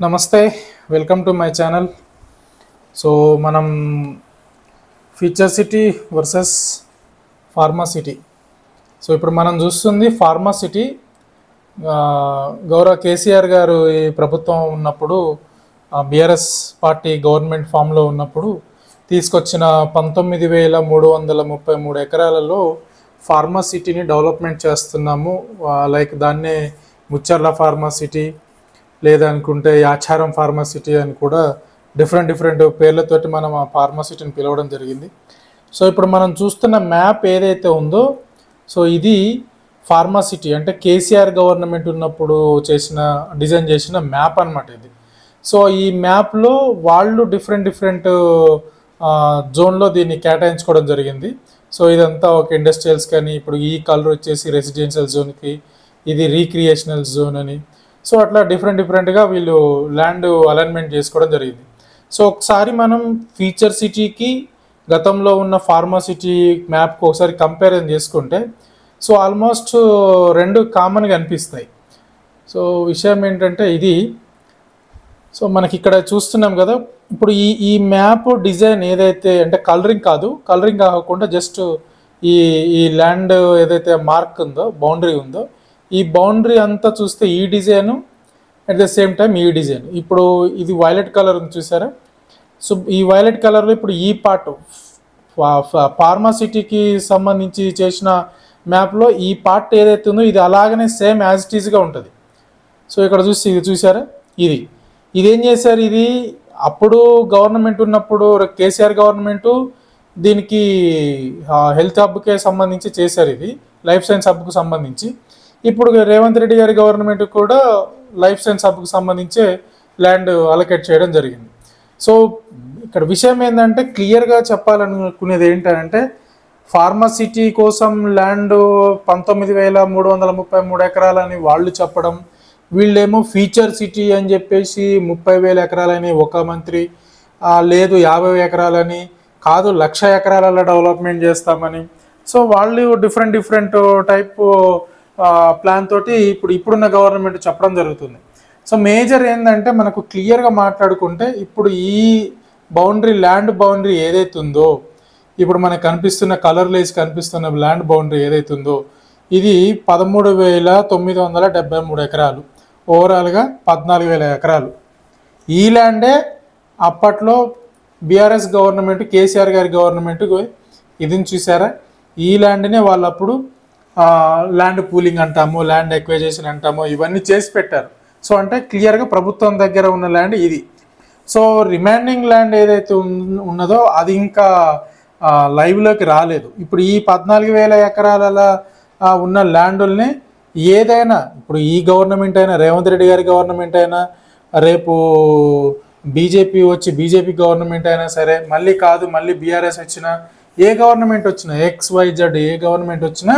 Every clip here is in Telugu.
నమస్తే, welcome to my channel. So మనం future city versus pharma city. So ఇప్పుడు మనం చూస్తుంది ఫార్మా సిటీ. గౌరవ కేసీఆర్ గారు ఈ ప్రభుత్వం ఉన్నప్పుడు, బీఆర్ఎస్ పార్టీ గవర్నమెంట్ ఫామ్లో ఉన్నప్పుడు తీసుకొచ్చిన 19,333 ఎకరాలలో ఫార్మా సిటీని డెవలప్మెంట్ చేస్తున్నాము. లైక్ దాన్నే ముచ్చర్ల ఫార్మా సిటీ లేదనుకుంటే యాచారం ఫార్మా సిటీ అని కూడా డిఫరెంట్ పేర్లతోటి మనం ఆ ఫార్మా సిటీని పిలవడం జరిగింది. సో ఇప్పుడు మనం చూస్తున్న మ్యాప్ ఏదైతే ఉందో, సో ఇది ఫార్మా సిటీ అంటే కేసీఆర్ గవర్నమెంట్ ఉన్నప్పుడు డిజైన్ చేసిన మ్యాప్ అనమాట ఇది. సో ఈ మ్యాప్లో వాళ్ళు డిఫరెంట్ జోన్లో దీన్ని కేటాయించుకోవడం జరిగింది. సో ఇదంతా ఒక ఇండస్ట్రియల్స్ కానీ, ఇప్పుడు ఈ కలర్ వచ్చేసి రెసిడెన్షియల్ జోన్కి, ఇది రీక్రియేషనల్ జోన్ అని, సో అట్లా డిఫరెంట్గా వీళ్ళు ల్యాండ్ అలైన్మెంట్ చేసుకోవడం జరిగింది. సో ఒకసారి మనం ఫ్యూచర్ సిటీకి గతంలో ఉన్న ఫార్మా సిటీ మ్యాప్కి ఒకసారి కంపారిజన్ చేసుకుంటే, సో ఆల్మోస్ట్ రెండు కామన్గా అనిపిస్తాయి. సో విషయం ఏంటంటే ఇది, సో మనకి ఇక్కడ చూస్తున్నాం కదా, ఇప్పుడు ఈ మ్యాప్ డిజైన్ ఏదైతే అంటే కలరింగ్ కాకుండా జస్ట్ ఈ ల్యాండ్ ఏదైతే మార్క్ ఉందో, బౌండరీ ఉందో, ఈ బౌండరీ అంతా చూస్తే ఈ design, at the same time ఈ డిజైన్. ఇప్పుడు ఇది వైలెట్ కలర్ ఉంది చూసారా. సో ఈ వైలెట్ కలర్లో ఇప్పుడు ఈ పార్ట్ ఫార్మా సిటీకి సంబంధించి చేసిన మ్యాప్లో ఈ పార్ట్ ఏదైతే ఉందో ఇది అలాగనే సేమ్ యాజ్ ఇట్ ఈజ్గా ఉంటుంది. సో ఇక్కడ ఇది చూసారా, ఇదేం చేశారు, ఇది అప్పుడు గవర్నమెంట్ ఉన్నప్పుడు కేసీఆర్ గవర్నమెంటు దీనికి హెల్త్ హబ్కే సంబంధించి చేశారు, ఇది లైఫ్ సైన్స్ హబ్కు సంబంధించి. ఇప్పుడు రేవంత్ రెడ్డి గారి గవర్నమెంట్ కూడా లైఫ్ సైన్స్ హబ్కు సంబంధించే ల్యాండ్ అలొకేట్ చేయడం జరిగింది. సో ఇక్కడ విషయం ఏంటంటే క్లియర్గా చెప్పాలనుకునేది ఏంటంటే, ఫార్మా సిటీ కోసం ల్యాండ్ 19,333 ఎకరాలని వాళ్ళు చెప్పడం, వీళ్ళేమో ఫ్యూచర్ సిటీ అని చెప్పేసి 30,000 ఎకరాలని ఒక మంత్రి, లేదు 50 ఎకరాలని, కాదు 1,00,000 ఎకరాలలో డెవలప్మెంట్ చేస్తామని. సో వాళ్ళు డిఫరెంట్ టైప్ ప్లాన్ తోటి ఇప్పుడున్న గవర్నమెంట్ చెప్పడం జరుగుతుంది. సో మేజర్ ఏంటంటే మనకు క్లియర్గా మాట్లాడుకుంటే, ఇప్పుడు ఈ ల్యాండ్ బౌండరీ ఏదైతే ఉందో, ఇప్పుడు మనకు కనిపిస్తున్న కలర్లేసి కనిపిస్తున్న ల్యాండ్ బౌండరీ ఏదైతే ఉందో, ఇది 13,973 ఎకరాలు, ఓవరాల్గా 14,000 ఎకరాలు. ఈ ల్యాండే అప్పట్లో బీఆర్ఎస్ గవర్నమెంట్, కేసీఆర్ గారి గవర్నమెంట్ ఇదిని చూసారా, ఈ ల్యాండ్నే వాళ్ళు అప్పుడు ల్యాండ్ పూలింగ్ అంటామో, ల్యాండ్ ఎక్వైజేషన్ అంటామో, ఇవన్నీ చేసి పెట్టారు. సో అంటే క్లియర్గా ప్రభుత్వం దగ్గర ఉన్న ల్యాండ్ ఇది. సో రిమైనింగ్ ల్యాండ్ ఏదైతే ఉన్నదో అది ఇంకా లైవ్లోకి రాలేదు. ఇప్పుడు ఈ 14,000 ఎకరాల ఉన్న ల్యాండ్ని ఏదైనా, ఇప్పుడు ఈ గవర్నమెంట్ అయినా, రేవంత్ రెడ్డి గారి గవర్నమెంట్ అయినా, రేపు బీజేపీ గవర్నమెంట్ అయినా సరే, మళ్ళీ బీఆర్ఎస్ వచ్చినా, ఏ గవర్నమెంట్ వచ్చినా, XYZ ఏ గవర్నమెంట్ వచ్చినా,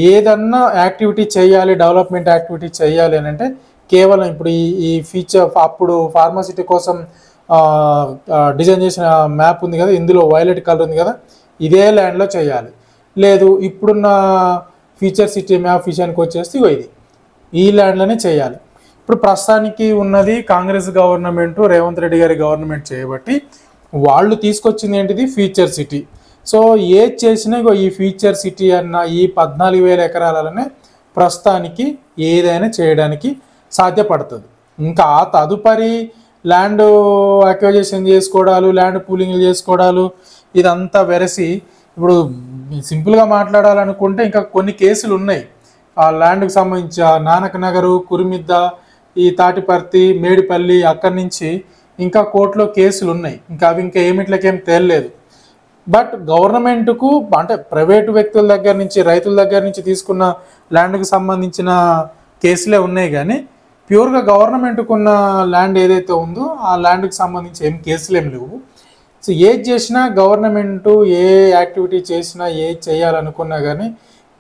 ఏదన్నా యాక్టివిటీ చేయాలి, డెవలప్మెంట్ యాక్టివిటీ చేయాలి అని అంటే కేవలం ఇప్పుడు ఈ ఫీచర్ అప్పుడు ఫార్మా సిటీ కోసం డిజైన్ చేసిన మ్యాప్ ఉంది కదా, ఇందులో వైలెట్ కలర్ ఉంది కదా, ఇదే ల్యాండ్లో చేయాలి. లేదు ఇప్పుడున్న ఫ్యూచర్ సిటీ మ్యాప్ విషయానికి వచ్చేసి ఈ ల్యాండ్లోనే చేయాలి. ఇప్పుడు ప్రస్తుతానికి ఉన్నది కాంగ్రెస్ గవర్నమెంట్, రేవంత్ రెడ్డి గారి గవర్నమెంట్ చేయబట్టి వాళ్ళు తీసుకొచ్చింది ఏంటిది, ఫ్యూచర్ సిటీ. సో ఏది చేసినా ఈ ఫ్యూచర్ సిటీ అన్న ఈ 14,000 ఎకరాలనే ప్రస్తుతానికి ఏదైనా చేయడానికి సాధ్యపడుతుంది. ఇంకా ఆ తదుపరి ల్యాండ్ అక్విజిషన్ చేసుకోవడాలు, ల్యాండ్ పూలింగ్లు చేసుకోవడాలు, ఇదంతా వెరసి ఇప్పుడు సింపుల్గా మాట్లాడాలనుకుంటే ఇంకా కొన్ని కేసులు ఉన్నాయి ఆ ల్యాండ్కి సంబంధించి. నానక్ నగరు, కురిమిద్ద, ఈ తాటిపర్తి, మేడిపల్లి, అక్కడి నుంచి ఇంకా కోర్టులో కేసులు ఉన్నాయి. అవి ఏమిట్లకేం తేలలేదు. బట్ గవర్నమెంట్కు అంటే ప్రైవేటు వ్యక్తుల దగ్గర నుంచి, రైతుల దగ్గర నుంచి తీసుకున్న ల్యాండ్కు సంబంధించిన కేసులే ఉన్నాయి, కానీ ప్యూర్గా గవర్నమెంట్కు ఉన్న ల్యాండ్ ఏదైతే ఉందో ఆ ల్యాండ్కి సంబంధించి ఏం కేసులు ఏం లేవు. సో ఏది చేసినా గవర్నమెంటు, ఏ యాక్టివిటీ చేసినా, ఏది చేయాలనుకున్నా కానీ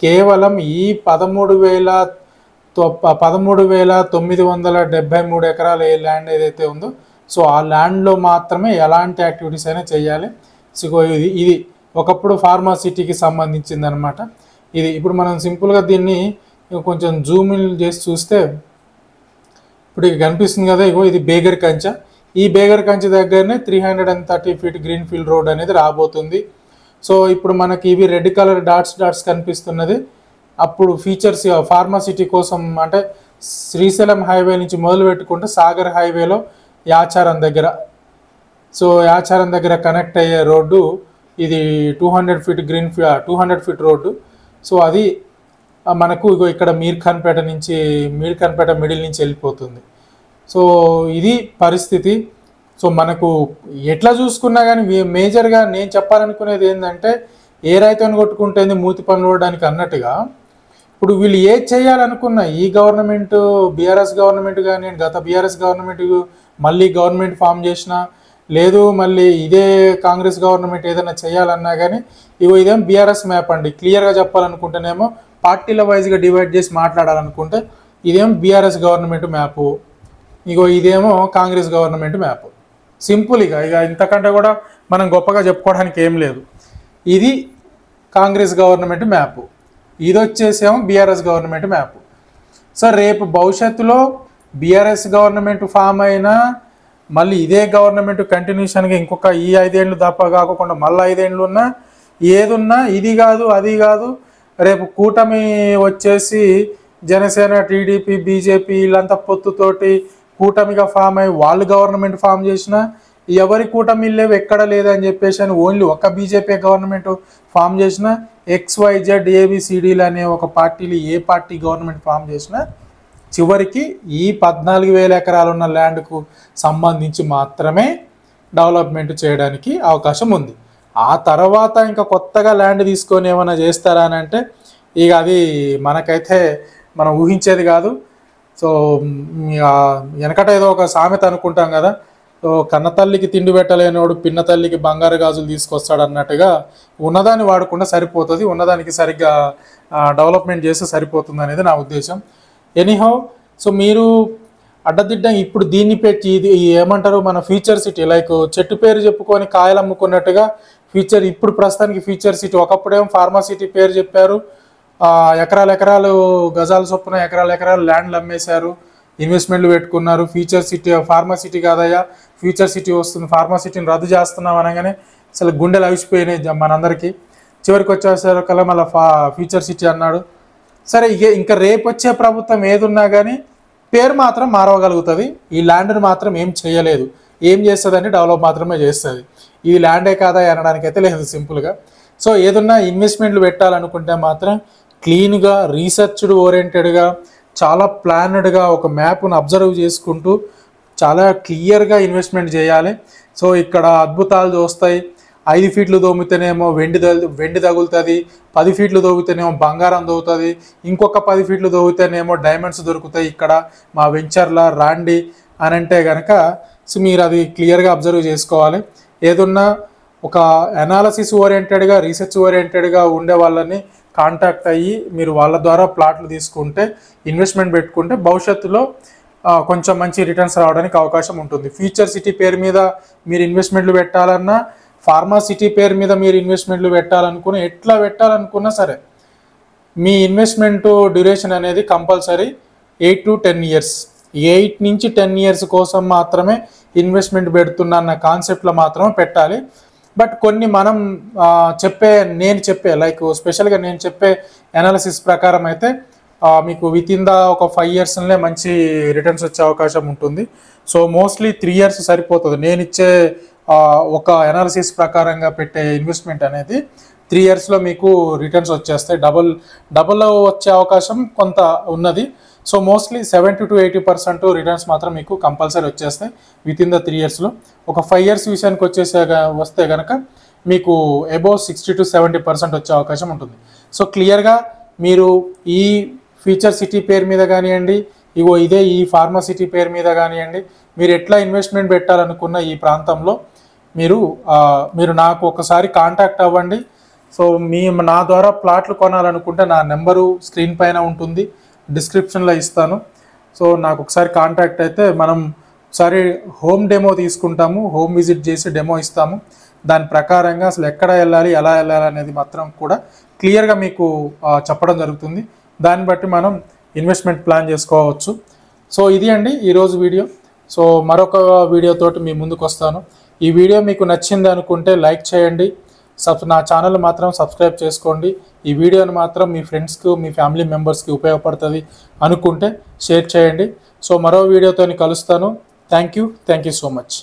కేవలం ఈ 13,973 ఎకరాల ఏ ల్యాండ్ ఏదైతే ఉందో, సో ఆ ల్యాండ్లో మాత్రమే ఎలాంటి యాక్టివిటీస్ అయినా చేయాలి. సో ఇది ఒకప్పుడు ఫార్మా సిటీకి సంబంధించింది అనమాట. ఇప్పుడు మనం సింపుల్గా దీన్ని కొంచెం జూమ్ ఇన్ చేసి చూస్తే, ఇప్పుడు ఇక కనిపిస్తుంది కదా, ఇగో ఇది బేగర్ కంచె. ఈ బేగర్ కంచె దగ్గరనే 330 ఫీట్ గ్రీన్ ఫీల్డ్ రోడ్ అనేది రాబోతుంది. సో ఇప్పుడు మనకి ఇవి రెడ్ కలర్ డాట్స్ కనిపిస్తున్నది. అప్పుడు ఫీచర్స్ ఫార్మాసిటీ కోసం అంటే శ్రీశైలం హైవే నుంచి మొదలు పెట్టుకుంటే సాగర్ హైవేలో యాచారం దగ్గర, సో యాచారం దగ్గర కనెక్ట్ అయ్యే రోడ్డు ఇది 200 ఫీట్ 200 ఫీట్ రోడ్డు. సో అది మనకు ఇగో ఇక్కడ మీర్ఖాన్పేట మిడిల్ నుంచి వెళ్ళిపోతుంది. సో ఇది పరిస్థితి. సో మనకు ఎట్లా చూసుకున్నా కానీ మేజర్గా నేను చెప్పాలనుకునేది ఏంటంటే, ఏ రైతుని కొట్టుకుంటుంది మూతి పనులు ఓడడానికి అన్నట్టుగా, ఇప్పుడు వీళ్ళు ఏది చేయాలనుకున్నా ఈ గవర్నమెంట్ బీఆర్ఎస్ గవర్నమెంట్ కానీ గత బీఆర్ఎస్ గవర్నమెంట్ మళ్ళీ గవర్నమెంట్ ఫామ్ చేసినా లేదు, మళ్ళీ ఇదే కాంగ్రెస్ గవర్నమెంట్ ఏదైనా చేయాలన్నా కానీ ఇగో ఇదేం బీఆర్ఎస్ మ్యాప్ అండి. క్లియర్గా చెప్పాలనుకుంటేనేమో పార్టీల వైజ్గా డివైడ్ చేసి మాట్లాడాలనుకుంటే ఇదేం బీఆర్ఎస్ గవర్నమెంట్ మ్యాపు, ఇగో ఇదేమో కాంగ్రెస్ గవర్నమెంట్ మ్యాప్. సింపుల్. ఇక ఇంతకంటే కూడా మనం గొప్పగా చెప్పుకోవడానికి ఏం లేదు. ఇది కాంగ్రెస్ గవర్నమెంట్ మ్యాప్, ఇది వచ్చేసేమో బీఆర్ఎస్ గవర్నమెంట్ మ్యాప్. సో రేపు భవిష్యత్తులో బీఆర్ఎస్ గవర్నమెంట్ ఫామ్ అయినా మళ్ళీ ఇదే గవర్నమెంట్ కంటిన్యూషన్గా ఇంకొక ఈ 5 ఏళ్ళు తప్ప కాకుండా మళ్ళీ 5 ఏళ్ళు ఉన్నా ఏదున్నా ఇది కాదు అది కాదు, రేపు కూటమి వచ్చేసి జనసేన టీడీపీ బీజేపీ వీళ్ళంతా పొత్తుతోటి కూటమిగా ఫామ్ అయ్యి వాళ్ళు గవర్నమెంట్ ఫామ్ చేసినా ఎవరి కూటమి లేవు ఎక్కడ లేదని చెప్పేసి అని ఓన్లీ ఒక బీజేపీ గవర్నమెంట్ ఫామ్ చేసినా XYZ ABCDలు అనే ఒక పార్టీలు ఏ పార్టీ గవర్నమెంట్ ఫామ్ చేసినా చివరికి ఈ 14,000 ఎకరాలు ఉన్న ల్యాండ్కు సంబంధించి మాత్రమే డెవలప్మెంట్ చేయడానికి అవకాశం ఉంది. ఆ తర్వాత ఇంకా కొత్తగా ల్యాండ్ తీసుకొని ఏమైనా చేస్తారా అని అంటే ఇక అది మనకైతే మనం ఊహించేది కాదు. సో వెనకట ఏదో ఒక సామెత అనుకుంటాం కదా, సో కన్నతల్లికి తిండి పెట్టలేనోడు పిన్న తల్లికి బంగారు గాజులు తీసుకొస్తాడు అన్నట్టుగా ఉన్నదాన్ని వాడకుండా సరిపోతుంది, ఉన్నదానికి సరిగ్గా డెవలప్మెంట్ చేస్తే సరిపోతుంది అనేది నా ఉద్దేశం. ఎనీహౌ, సో మీరు అడ్డదిడ్డ ఇప్పుడు దీన్ని పెట్టి ఇది ఏమంటారు మన ఫ్యూచర్ సిటీ, లైక్ చెట్టు పేరు చెప్పుకొని కాయలు అమ్ముకున్నట్టుగా ఇప్పుడు ప్రస్తుతానికి ఫ్యూచర్ సిటీ. ఒకప్పుడేమో ఫార్మా సిటీ పేరు చెప్పారు, ఎకరాలు గజాల చొప్పున ఎకరాలు ల్యాండ్లు అమ్మేశారు, ఇన్వెస్ట్మెంట్లు పెట్టుకున్నారు. ఫ్యూచర్ సిటీ ఫార్మా సిటీ కాదయ్యా ఫ్యూచర్ సిటీ వస్తుంది, ఫార్మా సిటీని రద్దు చేస్తున్నాం అనగానే అసలు గుండెలు అవిసిపోయినాయి మనందరికీ. చివరికి వచ్చేసరికల్లా మళ్ళీ ఫ్యూచర్ సిటీ అన్నాడు. సరే ఇంకా రేపు వచ్చే ప్రభుత్వం ఏదున్నా కానీ పేరు మాత్రం మారవగలుగుతుంది, ఈ ల్యాండ్ని మాత్రం ఏం చేయలేదు. ఏం చేస్తుందంటే డెవలప్ మాత్రమే చేస్తుంది. ఇది ల్యాండే కాదా అనడానికైతే లేదు సింపుల్గా. సో ఏదన్నా ఇన్వెస్ట్మెంట్లు పెట్టాలనుకుంటే మాత్రం క్లీన్గా రీసెర్చ్డ్ ఓరియంటెడ్గా చాలా ప్లానెడ్గా ఒక మ్యాప్ను అబ్జర్వ్ చేసుకుంటూ చాలా క్లియర్గా ఇన్వెస్ట్మెంట్ చేయాలి. సో ఇక్కడ అద్భుతాలు చూస్తాయి. 5 ఫీట్లు దోమితేనేమో వెండి తగులుతుంది, 10 ఫీట్లు దోవితేనేమో బంగారం దొరుకుతుంది, ఇంకొక 10 ఫీట్లు దోవితేనేమో డైమండ్స్ దొరుకుతాయి ఇక్కడ మా వెంచర్లా రాండి అని అంటే కనుక సో మీరు అది క్లియర్గా అబ్జర్వ్ చేసుకోవాలి. ఏదన్నా ఒక అనాలసిస్ ఓరియంటెడ్గా రీసెర్చ్ ఓరియంటెడ్గా ఉండే వాళ్ళని కాంటాక్ట్ అయ్యి మీరు వాళ్ళ ద్వారా ప్లాట్లు తీసుకుంటే ఇన్వెస్ట్మెంట్ పెట్టుకుంటే భవిష్యత్తులో కొంచెం మంచి రిటర్న్స్ రావడానికి అవకాశం ఉంటుంది. ఫ్యూచర్ సిటీ పేరు మీద మీరు ఇన్వెస్ట్మెంట్లు పెట్టాలన్నా, ఫార్మా సిటీ పేరు మీద మీరు ఇన్వెస్ట్మెంట్లు ఎట్లా పెట్టాలనుకున్నా సరే మీ ఇన్వెస్ట్మెంట్ డ్యూరేషన్ అనేది కంపల్సరీ 8 to 10 years. 8 నుంచి 10 years కోసం మాత్రమే ఇన్వెస్ట్మెంట్ పెడుతున్నా అన్న కాన్సెప్ట్లో మాత్రమే పెట్టాలి. బట్ కొన్ని నేను చెప్పే లైక్ స్పెషల్గా నేను చెప్పే అనాలిసిస్ ప్రకారం అయితే మీకు విత్ ఇన్ ఒక 5 yearsలోనే మంచి రిటర్న్స్ వచ్చే అవకాశం ఉంటుంది. సో మోస్ట్లీ 3 years సరిపోతుంది. నేను ఇచ్చే ఒక అనాలిసిస్ ప్రకారంగా పెట్టే ఇన్వెస్ట్మెంట్ అనేది 3 yearsలో మీకు రిటర్న్స్ వచ్చేస్తాయి. డబుల్ వచ్చే అవకాశం కొంత ఉన్నది. సో మోస్ట్లీ 70 to 80% రిటర్న్స్ మాత్రం మీకు కంపల్సరీ వచ్చేస్తాయి విత్ ఇన్ ద 3 yearsలో. ఒక 5 years విషయానికి వస్తే కనుక మీకు అబౌవ్ 60 to 70% వచ్చే అవకాశం ఉంటుంది. సో క్లియర్గా మీరు ఈ ఫ్యూచర్ సిటీ పేరు మీద కానివ్వండి, ఇదే ఈ ఫార్మా సిటీ పేరు మీద కానివ్వండి, మీరు ఎట్లా ఇన్వెస్ట్మెంట్ పెట్టాలనుకున్న ఈ ప్రాంతంలో మీరు నాకు ఒకసారి కాంటాక్ట్ అవ్వండి. సో నా ద్వారా ప్లాట్లు కొనాలనుకుంటే నా నెంబరు స్క్రీన్ పైన ఉంటుంది, డిస్క్రిప్షన్లో ఇస్తాను. సో నాకు ఒకసారి కాంటాక్ట్ అయితే మనం ఒకసారి హోమ్ డెమో తీసుకుంటాము, హోమ్ విజిట్ చేసి డెమో ఇస్తాము. దాని ప్రకారంగా అసలు ఎక్కడ వెళ్ళాలి ఎలా వెళ్ళాలి అనేది మాత్రం కూడా క్లియర్గా మీకు చెప్పడం జరుగుతుంది. దాన్ని బట్టి మనం ఇన్వెస్ట్మెంట్ ప్లాన్ చేసుకోవచ్చు. సో ఇది అండి ఈరోజు వీడియో. సో మరొక వీడియోతోటి మీ ముందుకు వస్తాను. ఈ వీడియో మీకు నచ్చింది అనుకుంటే లైక్ చేయండి, నా ఛానల్ మాత్రం సబ్స్క్రైబ్ చేసుకోండి. ఈ వీడియోని మాత్రం మీ ఫ్రెండ్స్కి, మీ ఫ్యామిలీ మెంబర్స్కి ఉపయోగపడుతుంది అనుకుంటే షేర్ చేయండి. సో మరో వీడియోతో కలుస్తాను. Thank you so much.